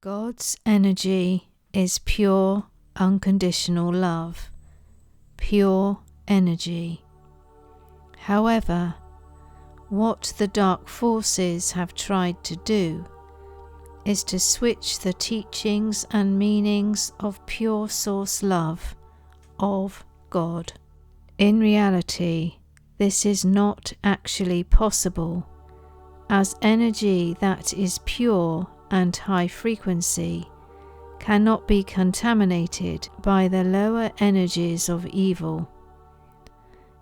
God's energy is pure, unconditional love, pure energy. However, what the dark forces have tried to do is to switch the teachings and meanings of pure source love of God. In reality, this is not actually possible, as energy that is pure and high frequency cannot be contaminated by the lower energies of evil.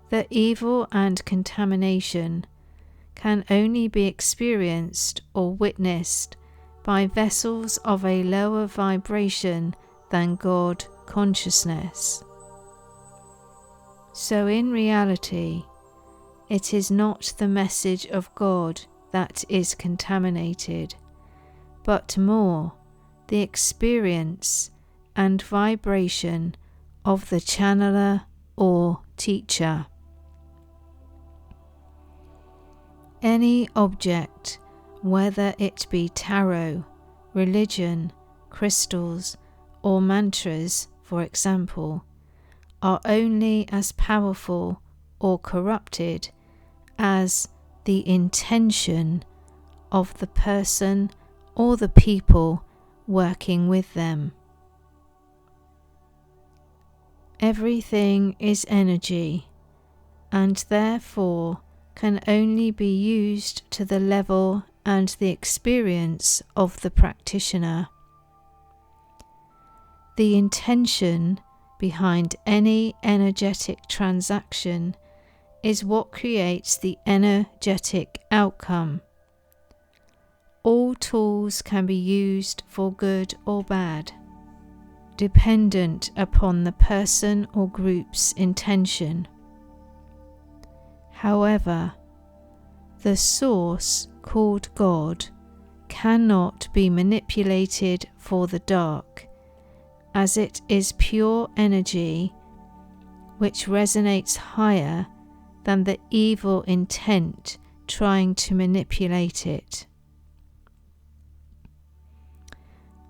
The evil and contamination can only be experienced or witnessed by vessels of a lower vibration than God consciousness. So in reality, it is not the message of God that is contaminated, but more the experience and vibration of the channeler or teacher. Any object, whether it be tarot, religion, crystals, or mantras, for example, are only as powerful or corrupted as the intention of the person or the people working with them. Everything is energy, and therefore can only be used to the level and the experience of the practitioner. The intention behind any energetic transaction is what creates the energetic outcome. All tools can be used for good or bad, dependent upon the person or group's intention. However, the source called God cannot be manipulated for the dark, as it is pure energy which resonates higher than the evil intent trying to manipulate it.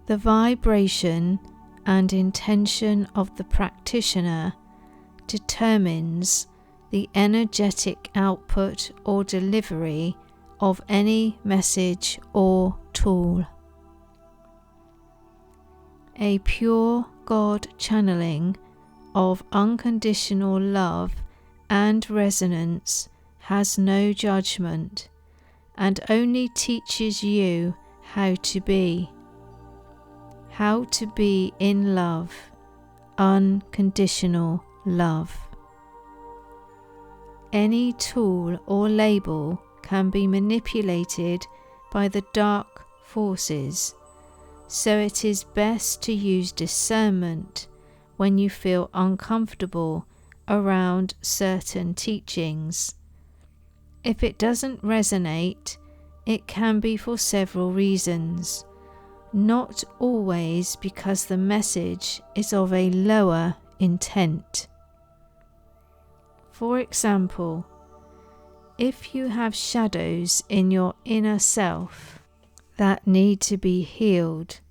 The vibration and intention of the practitioner determines the energetic output or delivery of any message or tool. A pure God channeling of unconditional love and resonance has no judgment and only teaches you how to be in love, unconditional love. Any tool or label can be manipulated by the dark forces, so it is best to use discernment when you feel uncomfortable around certain teachings. If it doesn't resonate, it can be for several reasons, not always because the message is of a lower intent. For example, if you have shadows in your inner self that need to be healed,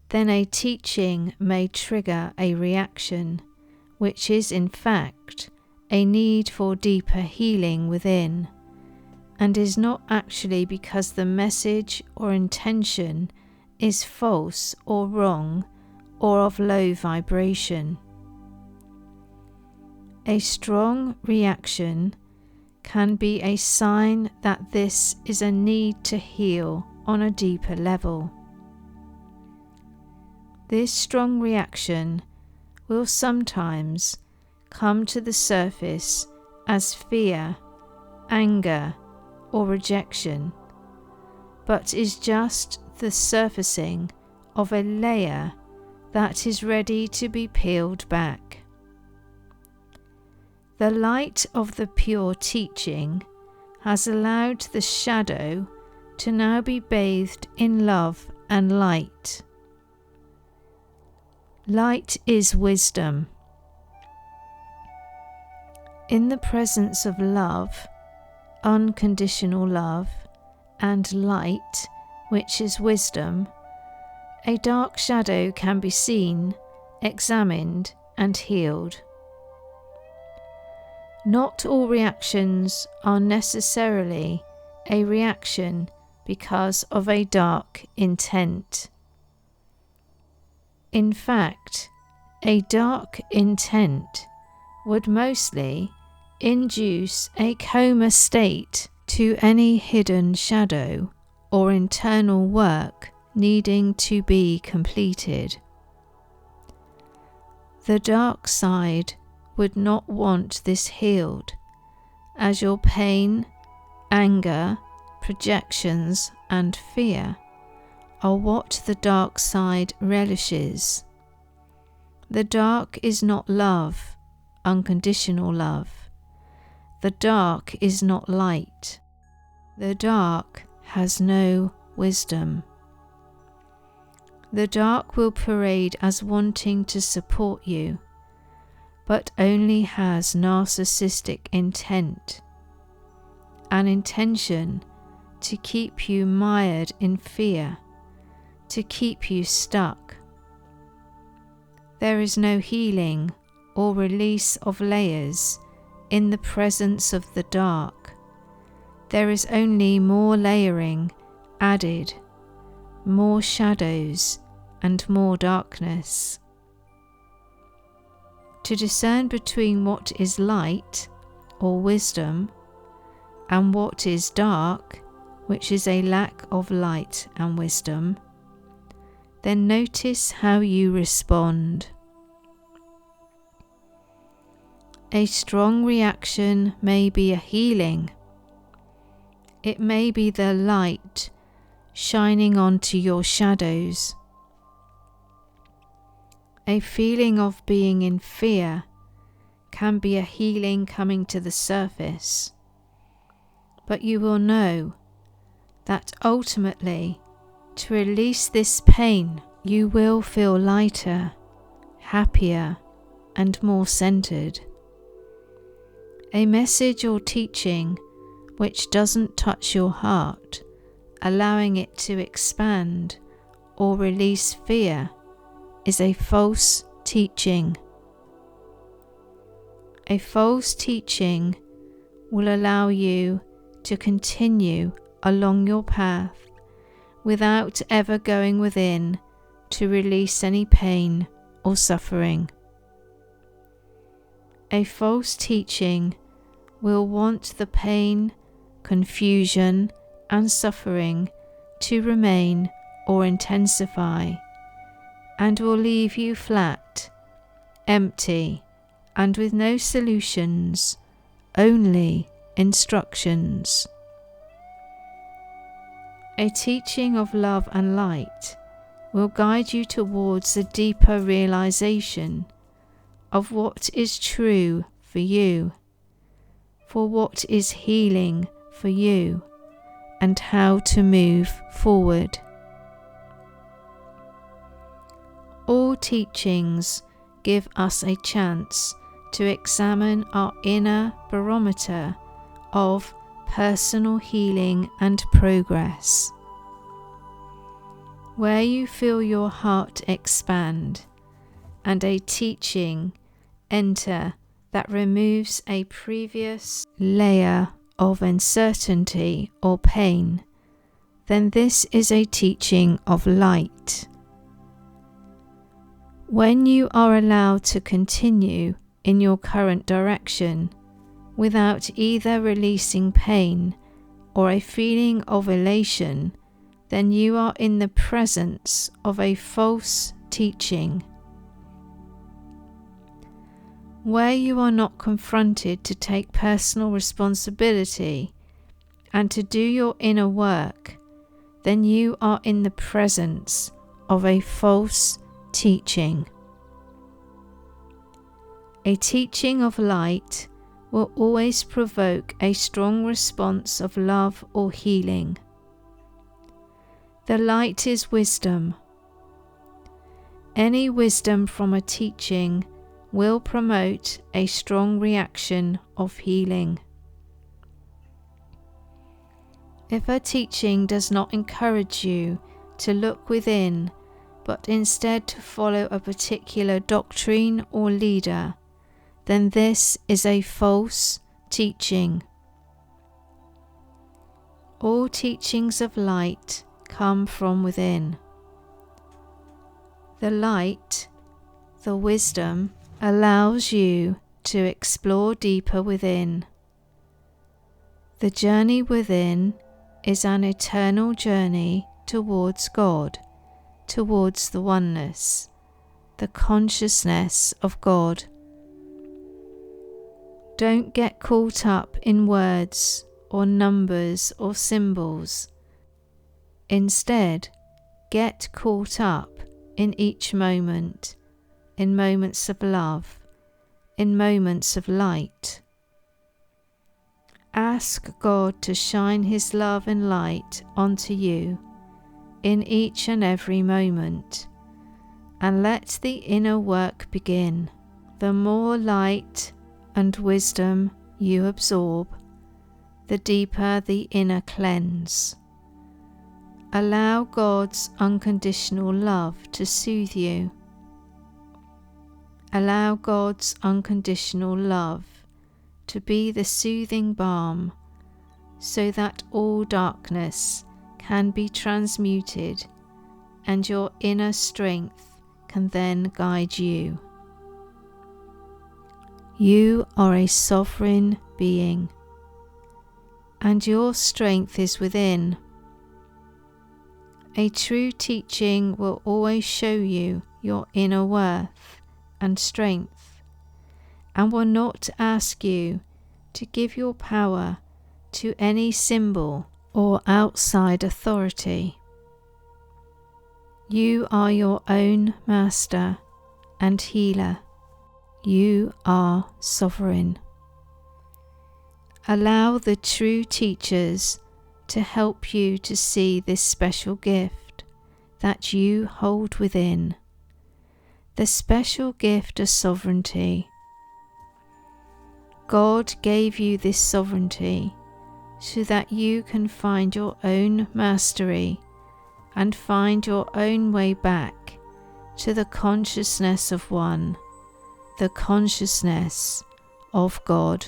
then a teaching may trigger a reaction, which is in fact a need for deeper healing within, and is not actually because the message or intention is false or wrong or of low vibration. A strong reaction can be a sign that this is a need to heal on a deeper level. This strong reaction will sometimes come to the surface as fear, anger, or rejection, but is just the surfacing of a layer that is ready to be peeled back. The light of the pure teaching has allowed the shadow to now be bathed in love and light. Light is wisdom. In the presence of love, unconditional love, and light, which is wisdom, A dark shadow can be seen, examined, and healed. Not all reactions are necessarily a reaction because of a dark intent. In fact, a dark intent would mostly induce a coma state to any hidden shadow or internal work needing to be completed. The dark side would not want this healed, as your pain, anger, projections, and fear are what the dark side relishes. The dark is not love, unconditional love. The dark is not light. The dark has no wisdom. The dark will parade as wanting to support you, but only has narcissistic intent, an intention to keep you mired in fear, to keep you stuck. There is no healing or release of layers in the presence of the dark. There is only more layering added, more shadows and more darkness. To discern between what is light or wisdom and what is dark, which is a lack of light and wisdom, then notice how you respond. A strong reaction may be a healing. It may be the light shining onto your shadows. A feeling of being in fear can be a healing coming to the surface. But you will know that ultimately, to release this pain, you will feel lighter, happier, and more centered. A message or teaching which doesn't touch your heart, allowing it to expand or release fear, is a false teaching. A false teaching will allow you to continue along your path without ever going within to release any pain or suffering. A false teaching will want the pain, confusion, and suffering to remain or intensify, and will leave you flat, empty, and with no solutions, only instructions. A teaching of love and light will guide you towards a deeper realization of what is true for you, for what is healing for you, and how to move forward. All teachings give us a chance to examine our inner barometer of personal healing and progress. Where you feel your heart expand and a teaching enter that removes a previous layer of uncertainty or pain, then this is a teaching of light. When you are allowed to continue in your current direction without either releasing pain or a feeling of elation, then you are in the presence of a false teaching. Where you are not confronted to take personal responsibility and to do your inner work, then you are in the presence of a false teaching. A teaching of light will always provoke a strong response of love or healing. The light is wisdom. Any wisdom from a teaching will promote a strong reaction of healing. If a teaching does not encourage you to look within, but instead to follow a particular doctrine or leader, then this is a false teaching. All teachings of light come from within. The light, the wisdom, allows you to explore deeper within. The journey within is an eternal journey towards God, towards the oneness, the consciousness of God. Don't get caught up in words or numbers or symbols. Instead, get caught up in each moment, in moments of love, in moments of light. Ask God to shine His love and light onto you in each and every moment, and let the inner work begin. The more light and wisdom you absorb, the deeper the inner cleanse. Allow God's unconditional love to soothe you. Allow God's unconditional love to be the soothing balm, so that all darkness can be transmuted and your inner strength can then guide you. You are a sovereign being, and your strength is within. A true teaching will always show you your inner worth and strength, and will not ask you to give your power to any symbol or outside authority. You are your own master and healer. You are sovereign. Allow the true teachers to help you to see this special gift that you hold within, the special gift of sovereignty. God gave you this sovereignty so that you can find your own mastery and find your own way back to the consciousness of one, the consciousness of God.